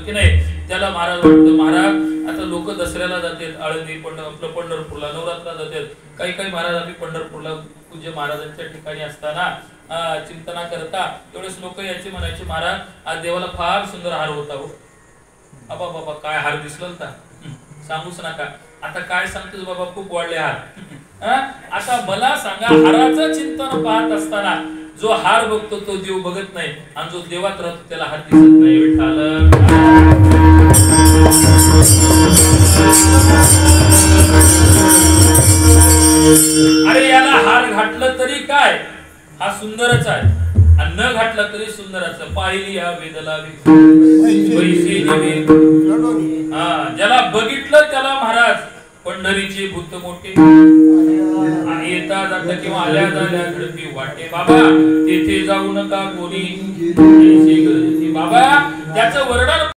होतं की नाही, त्याला महाराज वाटतं महाराज आता लोक दसऱ्याला जातात आळंदी आपलं पंढरपूरला, नवरात्राला जातात, काही काही महाराज आम्ही पंढरपूरला पूज्य महाराजांच्या ठिकाणी असताना चिंतना करता तेवढेच लोक याचे म्हणायचे महाराज आज देवाला फार सुंदर हार होता हो. बाबा बाबा काय हार दिसला होता, सांगूच नका. आता काय सांगतोस बाबा खूप वाढले हार. आता मला सांगा हाराचं चिंतन पाहत असताना जो हार बघतो तो देव बघत नाही, आणि जो देवात राहतो त्याला हार दिसत नाही. विठ्ठल अरे याला हार घातलं तरी काय हा सुंदरच आहे, आणि न घातला तरी सुंदरच. पाहिली या वेदला ज्याला बघितलं त्याला महाराज पंढरीचे भूत मोठे येता जाता किंवा आल्या जाल्या झडपी वाटे. बाबा तेथे जाऊ नका कोणी बाबा, त्याचं वर्णन